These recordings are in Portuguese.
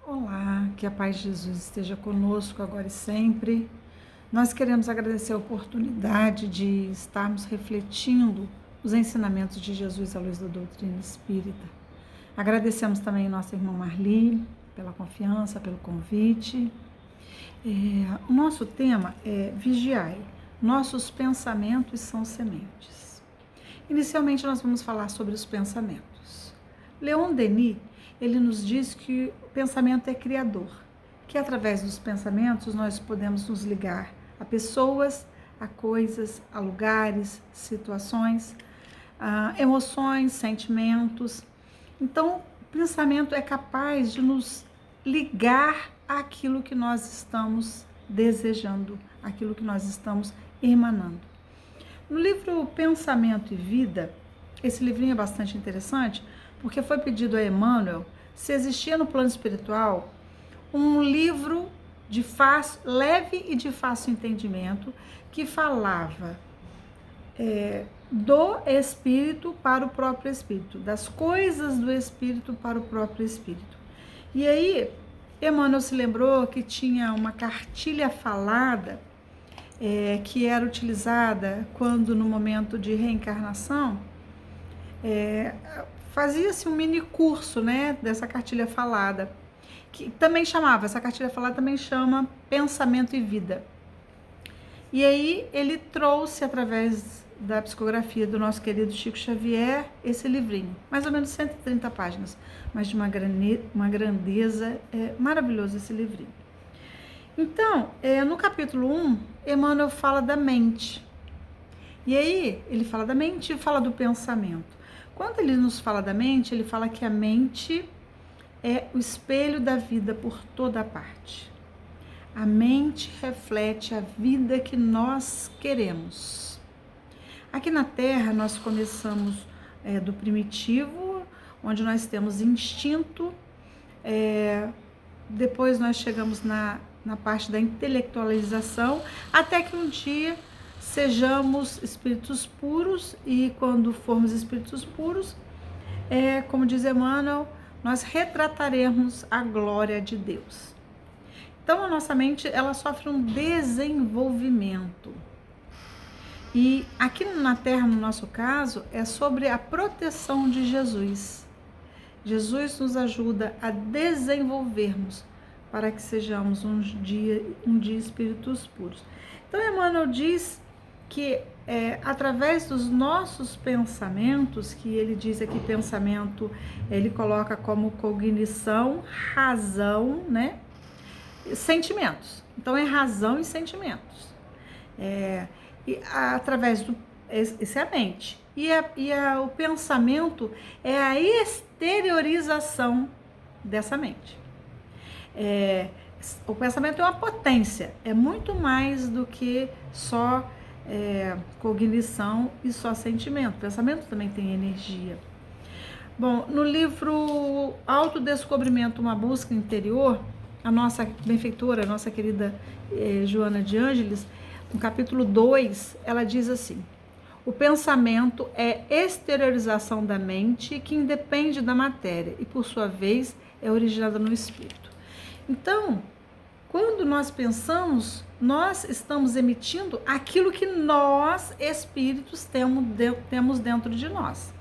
Olá, que a paz de Jesus esteja conosco agora e sempre. Nós queremos agradecer a oportunidade de estarmos refletindo os ensinamentos de Jesus à luz da doutrina espírita. Agradecemos também nossa irmã Marli pela confiança, pelo convite. O nosso tema é vigiai. Nossos pensamentos são sementes. Inicialmente nós vamos falar sobre os pensamentos. Leon Denis, ele nos diz que o pensamento é criador, que através dos pensamentos nós podemos nos ligar a pessoas, a coisas, a lugares, situações, a emoções, sentimentos. Então, o pensamento é capaz de nos ligar àquilo que nós estamos desejando, àquilo que nós estamos emanando. No livro Pensamento e Vida, esse livrinho é bastante interessante, porque foi pedido a Emmanuel se existia no plano espiritual um livro leve e de fácil entendimento que falava do espírito para o próprio espírito, das coisas do espírito para o próprio espírito. E aí, Emmanuel se lembrou que tinha uma cartilha falada que era utilizada quando no momento de reencarnação fazia-se um mini curso, né, dessa cartilha falada, que também essa cartilha falada também chama Pensamento e Vida. E aí ele trouxe, através da psicografia do nosso querido Chico Xavier, esse livrinho, mais ou menos 130 páginas, mas de uma grandeza, maravilhoso esse livrinho. Então, no capítulo 1, Emmanuel fala da mente. E aí, ele fala da mente e fala do pensamento. Quando ele nos fala da mente, ele fala que a mente é o espelho da vida por toda parte. A mente reflete a vida que nós queremos. Aqui na Terra, nós começamos do primitivo, onde nós temos instinto, depois nós chegamos na parte da intelectualização, até que um dia sejamos espíritos puros, e quando formos espíritos puros, como diz Emmanuel, nós retrataremos a glória de Deus. Então a nossa mente, ela sofre um desenvolvimento. E aqui na Terra, no nosso caso, é sobre a proteção de Jesus. Jesus nos ajuda a desenvolvermos para que sejamos um dia espíritos puros. Então Emmanuel diz que através dos nossos pensamentos, que ele diz aqui pensamento, ele coloca como cognição, razão, né? Sentimentos. Então é razão e sentimentos. E através do... Isso é a mente. O pensamento é a exteriorização dessa mente. O pensamento é uma potência, é muito mais do que só cognição e só sentimento. O pensamento também tem energia. Bom, no livro Autodescobrimento, uma busca interior, a nossa benfeitora, a nossa querida Joana de Ângeles, no capítulo 2, ela diz assim: o pensamento é exteriorização da mente que independe da matéria e, por sua vez, é originada no espírito. Então, quando nós pensamos, nós estamos emitindo aquilo que nós, espíritos, temos dentro de nós.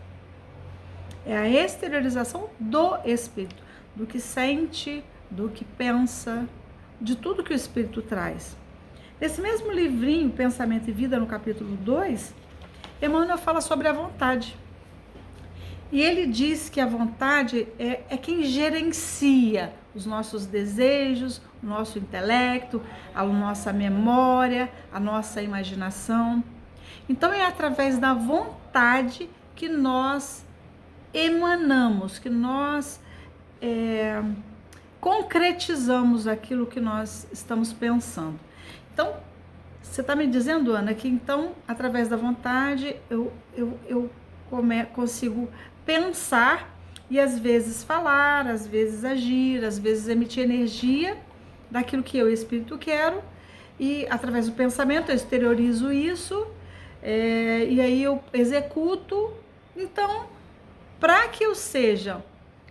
É a exteriorização do espírito, do que sente, do que pensa, de tudo que o espírito traz. Nesse mesmo livrinho, Pensamento e Vida, no capítulo 2, Emmanuel fala sobre a vontade. E ele diz que a vontade é quem gerencia os nossos desejos, o nosso intelecto, a nossa memória, a nossa imaginação. Então é através da vontade que nós emanamos, que nós concretizamos aquilo que nós estamos pensando. Então, você está me dizendo, Ana, que então, através da vontade, eu consigo pensar e às vezes falar, às vezes agir, às vezes emitir energia daquilo que eu, espírito, quero, e através do pensamento eu exteriorizo isso, e aí eu executo. Então, para que eu seja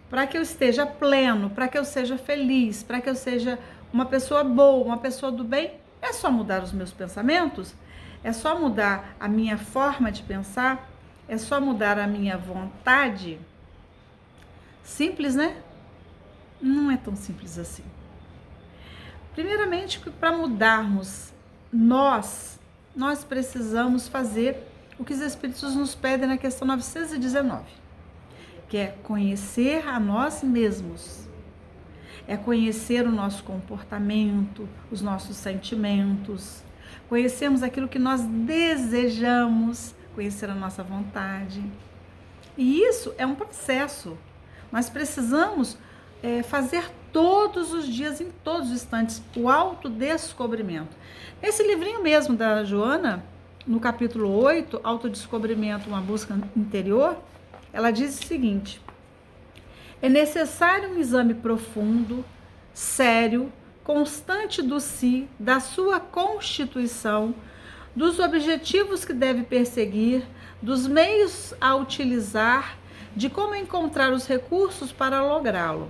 para que eu esteja pleno, para que eu seja feliz, para que eu seja uma pessoa boa, uma pessoa do bem, é só mudar os meus pensamentos? É só mudar a minha forma de pensar? É só mudar a minha vontade? Simples, né? Não é tão simples assim. Primeiramente, para mudarmos nós precisamos fazer o que os Espíritos nos pedem na questão 919, que é conhecer a nós mesmos, é conhecer o nosso comportamento, os nossos sentimentos, conhecermos aquilo que nós desejamos, conhecer a nossa vontade. E isso é um processo. Nós precisamos fazer todos os dias, em todos os instantes, o autodescobrimento. Esse livrinho mesmo da Joana, no capítulo 8, Autodescobrimento, uma busca interior, ela diz o seguinte: é necessário um exame profundo, sério, constante do si, da sua constituição, dos objetivos que deve perseguir, dos meios a utilizar, de como encontrar os recursos para lográ-lo.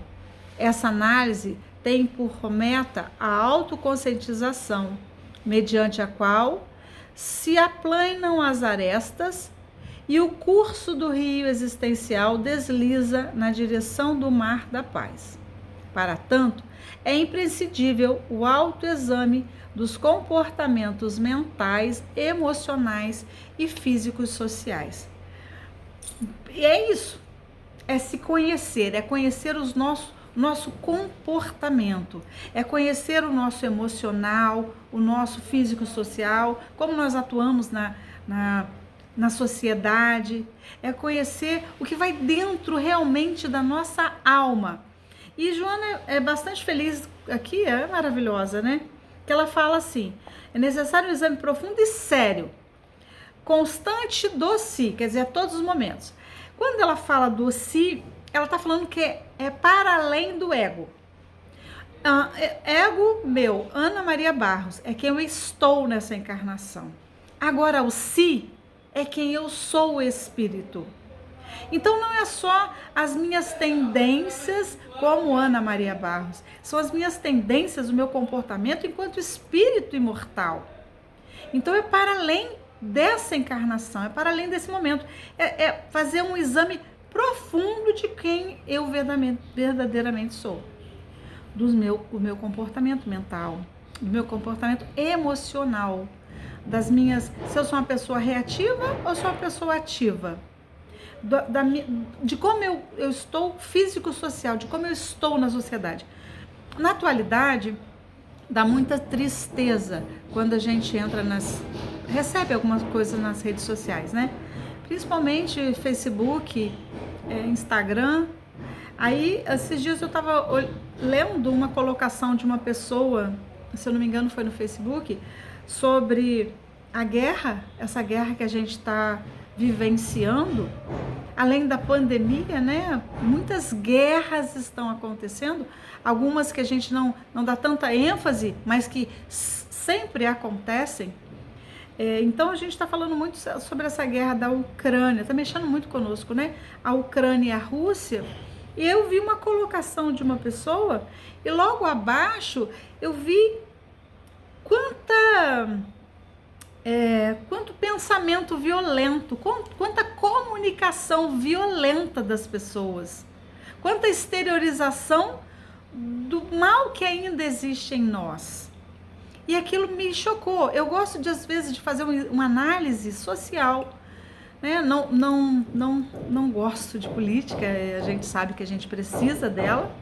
Essa análise tem por meta a autoconscientização, mediante a qual se aplanam as arestas e o curso do rio existencial desliza na direção do mar da paz. Para tanto, é imprescindível o autoexame dos comportamentos mentais, emocionais e físicos sociais. E é isso, é se conhecer, é conhecer o nosso comportamento, é conhecer o nosso emocional, o nosso físico-social, como nós atuamos na sociedade, é conhecer o que vai dentro realmente da nossa alma. E Joana é bastante feliz aqui, é maravilhosa, né? Que ela fala assim: é necessário um exame profundo e sério, constante do si, quer dizer, a todos os momentos. Quando ela fala do si, ela está falando que é para além do ego. Ego meu, Ana Maria Barros, é quem eu estou nessa encarnação. Agora, o si é quem eu sou, o espírito. Então, não é só as minhas tendências como Ana Maria Barros, são as minhas tendências, o meu comportamento enquanto espírito imortal. Então, é para além dessa encarnação, é para além desse momento, é fazer um exame profundo de quem eu verdadeiramente sou, do meu comportamento mental, do meu comportamento emocional, se eu sou uma pessoa reativa ou sou uma pessoa ativa, de como eu estou físico-social, de como eu estou na sociedade. Na atualidade, dá muita tristeza quando a gente recebe algumas coisas nas redes sociais, né? Principalmente Facebook, Instagram. Aí, esses dias eu estava lendo uma colocação de uma pessoa, se eu não me engano foi no Facebook, sobre a guerra, essa guerra que a gente está vivenciando, além da pandemia, né? Muitas guerras estão acontecendo, algumas que a gente não dá tanta ênfase, mas que sempre acontecem. Então a gente está falando muito sobre essa guerra da Ucrânia, está mexendo muito conosco, né? A Ucrânia e a Rússia. E eu vi uma colocação de uma pessoa e logo abaixo eu vi quanto pensamento violento, quanta comunicação violenta das pessoas, quanta exteriorização do mal que ainda existe em nós. E aquilo me chocou. Eu gosto às vezes de fazer uma análise social, né? Não gosto de política, a gente sabe que a gente precisa dela,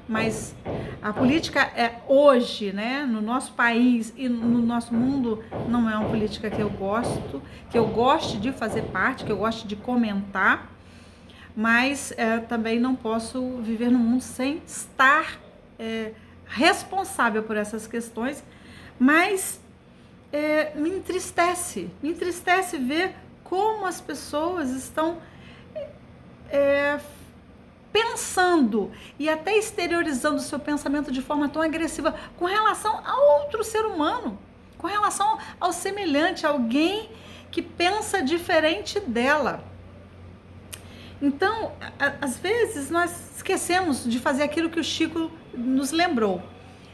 mas a política hoje, né, no nosso país e no nosso mundo, não é uma política que eu goste de fazer parte, que eu goste de comentar, mas também não posso viver no mundo sem estar responsável por essas questões, mas me entristece ver como as pessoas estão pensando e até exteriorizando o seu pensamento de forma tão agressiva com relação a outro ser humano, com relação ao semelhante, alguém que pensa diferente dela. Então, às vezes, nós esquecemos de fazer aquilo que o Chico nos lembrou.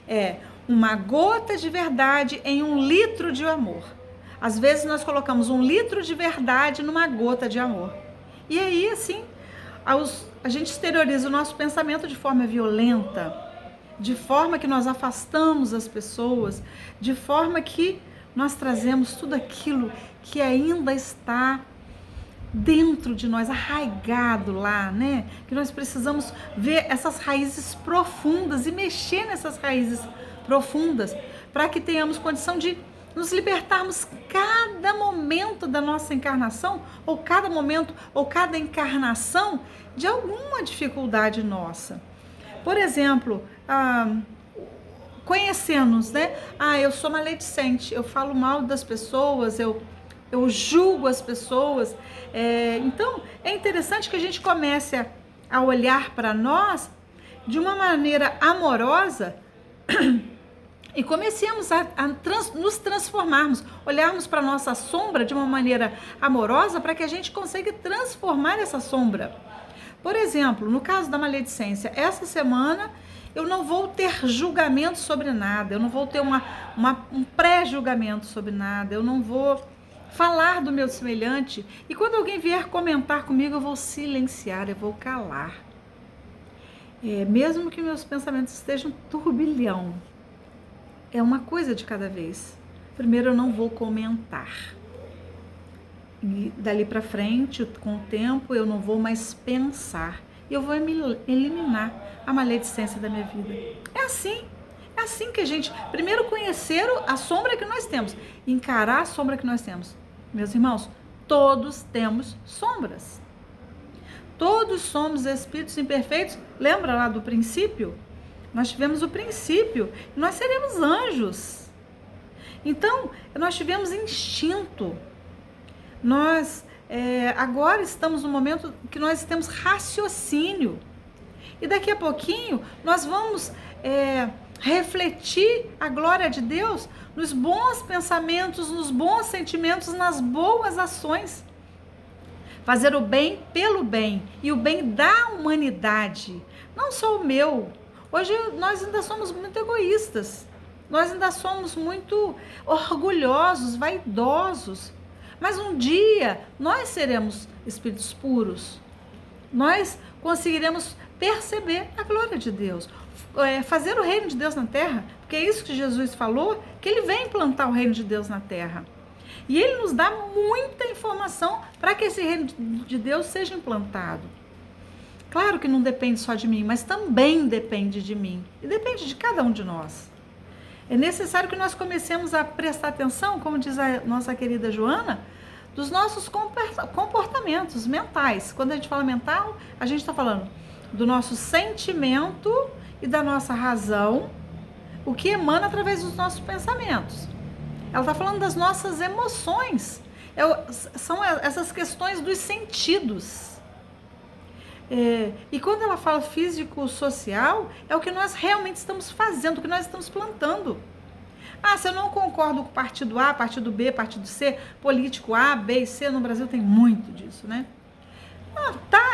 É uma gota de verdade em 1 litro de amor. Às vezes, nós colocamos 1 litro de verdade numa gota de amor. E aí, assim, a gente exterioriza o nosso pensamento de forma violenta, de forma que nós afastamos as pessoas, de forma que nós trazemos tudo aquilo que ainda está dentro de nós, arraigado lá, né? Que nós precisamos ver essas raízes profundas e mexer nessas raízes profundas para que tenhamos condição de nos libertarmos cada momento da nossa encarnação, ou cada momento, ou cada encarnação de alguma dificuldade nossa. Por exemplo, conhecendo-nos, né? Eu sou maledicente, eu falo mal das pessoas, eu julgo as pessoas. Então, é interessante que a gente comece a olhar para nós de uma maneira amorosa e comecemos a nos transformarmos, olharmos para a nossa sombra de uma maneira amorosa para que a gente consiga transformar essa sombra. Por exemplo, no caso da maledicência, essa semana eu não vou ter julgamento sobre nada, eu não vou ter um pré-julgamento sobre nada, eu não vou falar do meu semelhante, e quando alguém vier comentar comigo, eu vou silenciar, eu vou calar. Mesmo que meus pensamentos estejam turbilhão, é uma coisa de cada vez. Primeiro, eu não vou comentar. E dali para frente, com o tempo, eu não vou mais pensar. E eu vou eliminar a maledicência da minha vida. É assim que a gente, primeiro, conhecer a sombra que nós temos, encarar a sombra que nós temos. Meus irmãos, todos temos sombras. Todos somos espíritos imperfeitos. Lembra lá do princípio? Nós tivemos o princípio. Nós seremos anjos. Então, nós tivemos instinto. Nós agora estamos no momento que nós temos raciocínio. E daqui a pouquinho nós vamos refletir a glória de Deus nos bons pensamentos, nos bons sentimentos, nas boas ações. Fazer o bem pelo bem e o bem da humanidade, não só o meu. Hoje nós ainda somos muito egoístas, nós ainda somos muito orgulhosos, vaidosos. Mas um dia nós seremos espíritos puros, nós conseguiremos perceber a glória de Deus, fazer o reino de Deus na terra, porque é isso que Jesus falou, que ele vem implantar o reino de Deus na terra. E ele nos dá muita informação para que esse reino de Deus seja implantado. Claro que não depende só de mim, mas também depende de mim, e depende de cada um de nós. É necessário que nós comecemos a prestar atenção, como diz a nossa querida Joana, dos nossos comportamentos mentais. Quando a gente fala mental, a gente está falando do nosso sentimento e da nossa razão, o que emana através dos nossos pensamentos. Ela está falando das nossas emoções, são essas questões dos sentidos. E quando ela fala físico-social, é o que nós realmente estamos fazendo, o que nós estamos plantando. Se eu não concordo com o partido A, partido B, partido C, político A, B e C, no Brasil tem muito disso, né?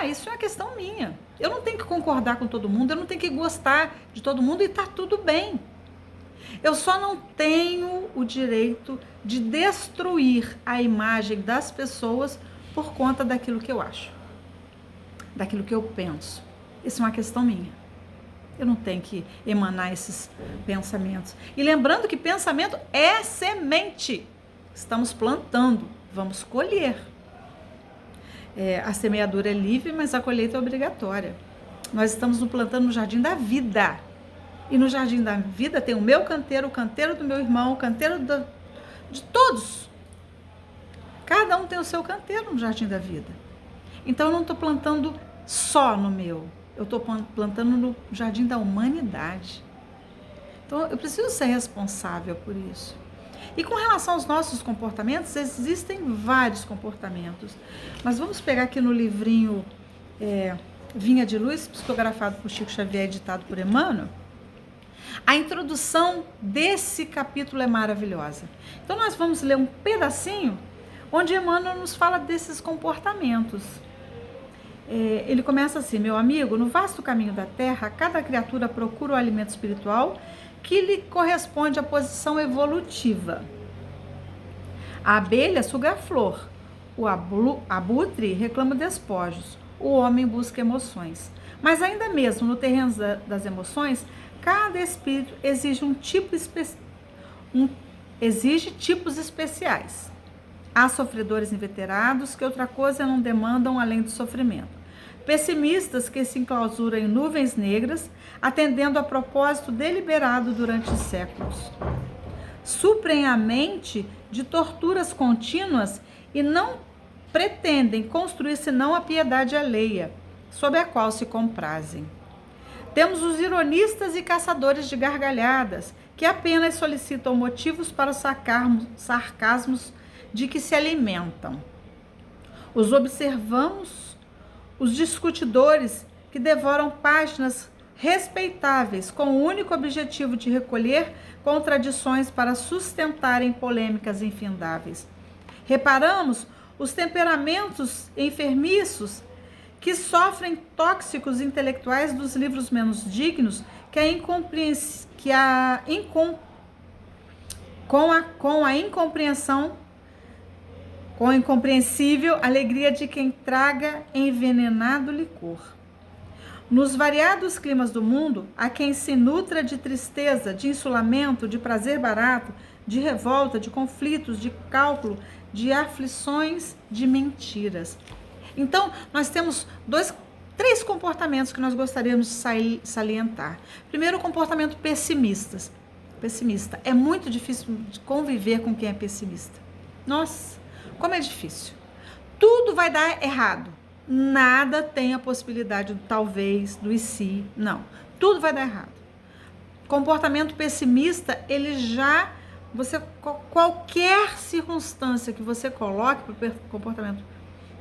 Isso é uma questão minha. Eu não tenho que concordar com todo mundo, eu não tenho que gostar de todo mundo e tá tudo bem. Eu só não tenho o direito de destruir a imagem das pessoas por conta daquilo que eu acho, daquilo que eu penso. Isso é uma questão minha. Eu não tenho que emanar esses pensamentos. E lembrando que pensamento é semente. Estamos plantando, vamos colher. A semeadura é livre, mas a colheita é obrigatória. Nós estamos plantando no jardim da vida. E no jardim da vida tem o meu canteiro, o canteiro do meu irmão, o canteiro de todos. Cada um tem o seu canteiro no jardim da vida. Então eu não estou plantando só no meu. Eu estou plantando no jardim da humanidade. Então, eu preciso ser responsável por isso. E com relação aos nossos comportamentos, existem vários comportamentos. Mas vamos pegar aqui no livrinho Vinha de Luz, psicografado por Chico Xavier, editado por Emmanuel. A introdução desse capítulo é maravilhosa. Então, nós vamos ler um pedacinho onde Emmanuel nos fala desses comportamentos. ele começa assim: meu amigo, no vasto caminho da terra, cada criatura procura o alimento espiritual que lhe corresponde à posição evolutiva. A abelha suga a flor, o abutre reclama despojos, o homem busca emoções. Mas ainda mesmo no terreno das emoções, cada espírito exige exige tipos especiais. Há sofredores inveterados que outra coisa não demandam além do sofrimento. Pessimistas que se enclausuram em nuvens negras, atendendo a propósito deliberado durante séculos. Suprem a mente de torturas contínuas e não pretendem construir senão a piedade alheia, sob a qual se comprazem. Temos os ironistas e caçadores de gargalhadas, que apenas solicitam motivos para os sarcasmos de que se alimentam. Os observamos, os discutidores que devoram páginas respeitáveis com o único objetivo de recolher contradições para sustentarem polêmicas infindáveis. Reparamos os temperamentos enfermiços que sofrem tóxicos intelectuais dos livros menos dignos com a incompreensível alegria de quem traga envenenado licor. Nos variados climas do mundo, há quem se nutra de tristeza, de insulamento, de prazer barato, de revolta, de conflitos, de cálculo, de aflições, de mentiras. Então, nós temos três comportamentos que nós gostaríamos de salientar. Primeiro, o comportamento pessimista. É muito difícil de conviver com quem é pessimista. Nossa, como é difícil. Tudo vai dar errado. Nada tem a possibilidade do talvez, do e se. Não. Tudo vai dar errado. Comportamento pessimista, qualquer circunstância que você coloque para o comportamento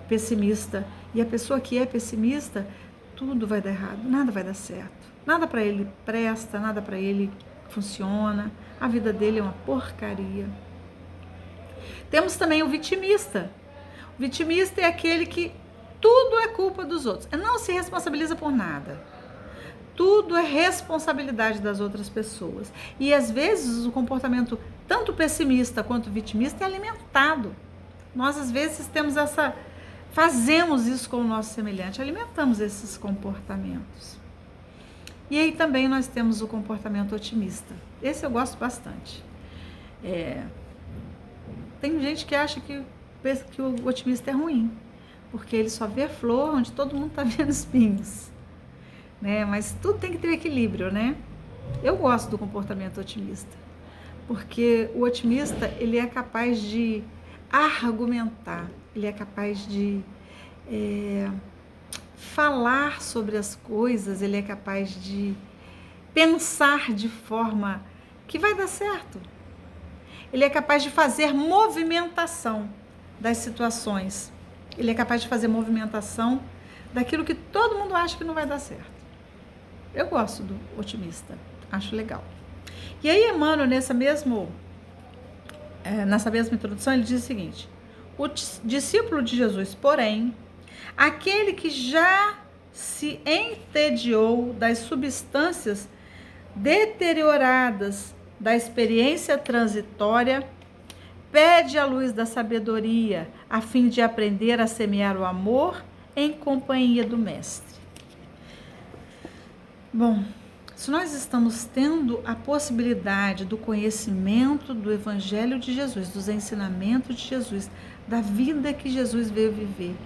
pessimista, e a pessoa que é pessimista, tudo vai dar errado, nada vai dar certo, nada para ele presta, nada para ele funciona, a vida dele é uma porcaria. Temos também o vitimista. O vitimista é aquele que tudo é culpa dos outros, não se responsabiliza por nada. Tudo é responsabilidade das outras pessoas. E às vezes o comportamento tanto pessimista quanto vitimista é alimentado. Nós às vezes fazemos isso com o nosso semelhante, alimentamos esses comportamentos. E aí também nós temos o comportamento otimista. Esse eu gosto bastante. Tem gente que acha que o otimista é ruim, porque ele só vê flor onde todo mundo está vendo espinhos. Né? Mas tudo tem que ter equilíbrio, né? Eu gosto do comportamento otimista, porque o otimista, ele é capaz de argumentar, ele é capaz de falar sobre as coisas, ele é capaz de pensar de forma que vai dar certo. Ele é capaz de fazer movimentação das situações. Ele é capaz de fazer movimentação daquilo que todo mundo acha que não vai dar certo. Eu gosto do otimista, acho legal. E aí Emmanuel, nessa mesma introdução, ele diz o seguinte: o discípulo de Jesus, porém, aquele que já se entediou das substâncias deterioradas da experiência transitória, pede a luz da sabedoria a fim de aprender a semear o amor em companhia do Mestre. Bom, se nós estamos tendo a possibilidade do conhecimento do Evangelho de Jesus, dos ensinamentos de Jesus, da vida que Jesus veio viver,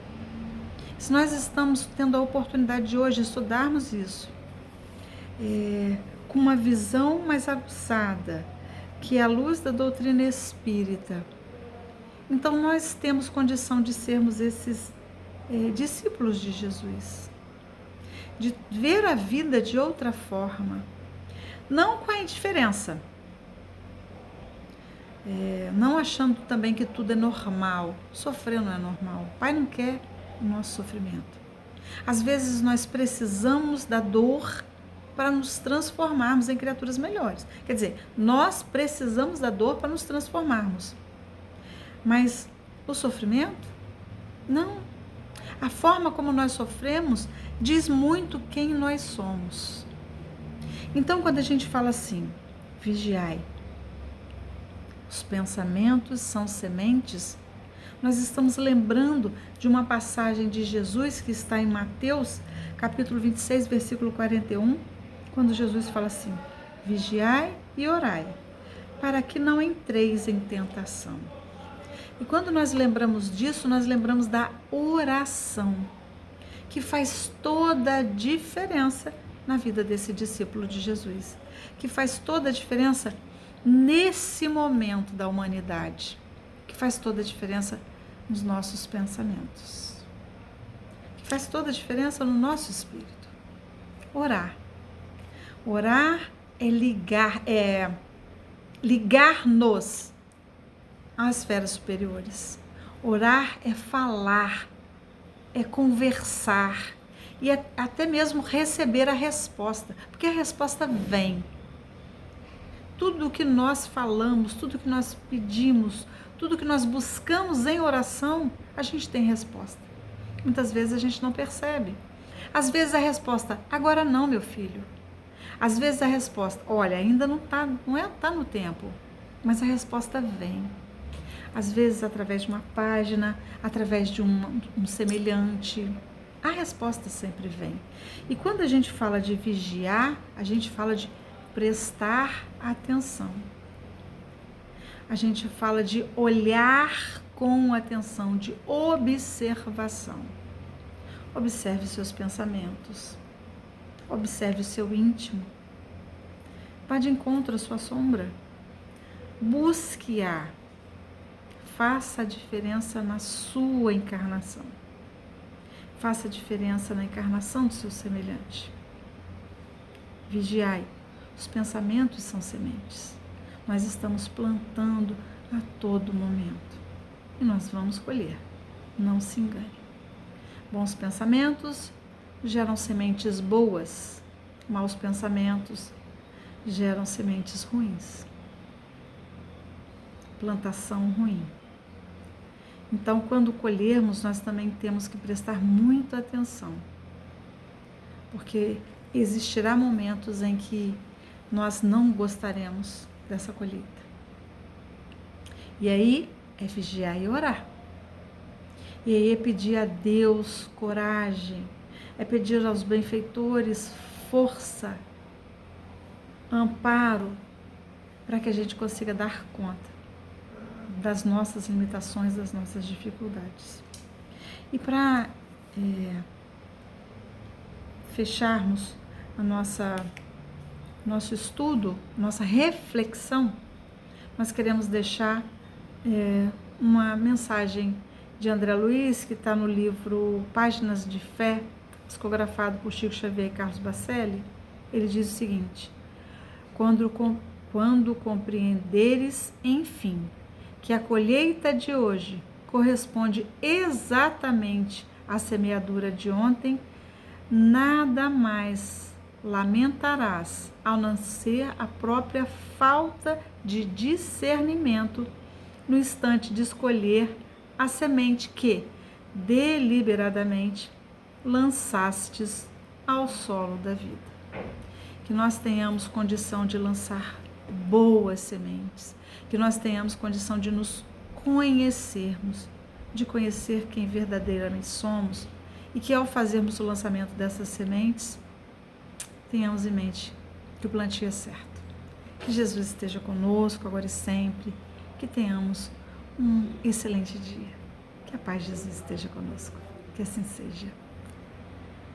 se nós estamos tendo a oportunidade de hoje estudarmos isso, com uma visão mais aguçada, que é a luz da doutrina espírita, então nós temos condição de sermos esses discípulos de Jesus, de ver a vida de outra forma, não com a indiferença, não achando também que tudo é normal. Sofrer não é normal. O Pai não quer o nosso sofrimento. Às vezes nós precisamos da dor para nos transformarmos em criaturas melhores. Quer dizer, nós precisamos da dor para nos transformarmos. Mas o sofrimento, não. A forma como nós sofremos diz muito quem nós somos. Então, quando a gente fala assim, vigiai, os pensamentos são sementes, nós estamos lembrando de uma passagem de Jesus que está em Mateus, capítulo 26, versículo 41, quando Jesus fala assim, vigiai e orai, para que não entreis em tentação. E quando nós lembramos disso, nós lembramos da oração, que faz toda a diferença na vida desse discípulo de Jesus, que faz toda a diferença nesse momento da humanidade, que faz toda a diferença nos nossos pensamentos, que faz toda a diferença no nosso espírito. Orar. Orar é ligar-nos às esferas superiores. Orar é falar, é conversar e até mesmo receber a resposta, porque a resposta vem. Tudo que nós falamos, tudo que nós pedimos, tudo que nós buscamos em oração, a gente tem resposta. Muitas vezes a gente não percebe. Às vezes a resposta, agora não, meu filho. Às vezes a resposta, olha, ainda não tá no tempo, mas a resposta vem. Às vezes através de uma página, através de um semelhante, a resposta sempre vem. E quando a gente fala de vigiar, a gente fala de prestar atenção. A gente fala de olhar com atenção, de observação. Observe seus pensamentos. Observe o seu íntimo. Vá de encontro à sua sombra. Busque-a. Faça a diferença na sua encarnação. Faça a diferença na encarnação do seu semelhante. Vigiai. Os pensamentos são sementes. Nós estamos plantando a todo momento. E nós vamos colher. Não se engane. Bons pensamentos geram sementes boas. Maus pensamentos geram sementes ruins. Plantação ruim. Então, quando colhermos, nós também temos que prestar muita atenção. Porque existirá momentos em que nós não gostaremos dessa colheita. E aí é vigiar e orar. E aí é pedir a Deus coragem, é pedir aos benfeitores força, amparo, para que a gente consiga dar conta das nossas limitações, das nossas dificuldades. E para fecharmos a nosso estudo, nossa reflexão, nós queremos deixar uma mensagem de André Luiz, que está no livro Páginas de Fé, psicografado por Chico Xavier e Carlos Bacelli. Ele diz o seguinte: quando compreenderes, enfim, que a colheita de hoje corresponde exatamente à semeadura de ontem, nada mais lamentarás, ao não ser a própria falta de discernimento no instante de escolher a semente que, deliberadamente, lançastes ao solo da vida. Que nós tenhamos condição de lançar boas sementes, que nós tenhamos condição de nos conhecermos, de conhecer quem verdadeiramente somos, e que ao fazermos o lançamento dessas sementes, tenhamos em mente que o plantio é certo. Que Jesus esteja conosco agora e sempre, que tenhamos um excelente dia. Que a paz de Jesus esteja conosco. Que assim seja.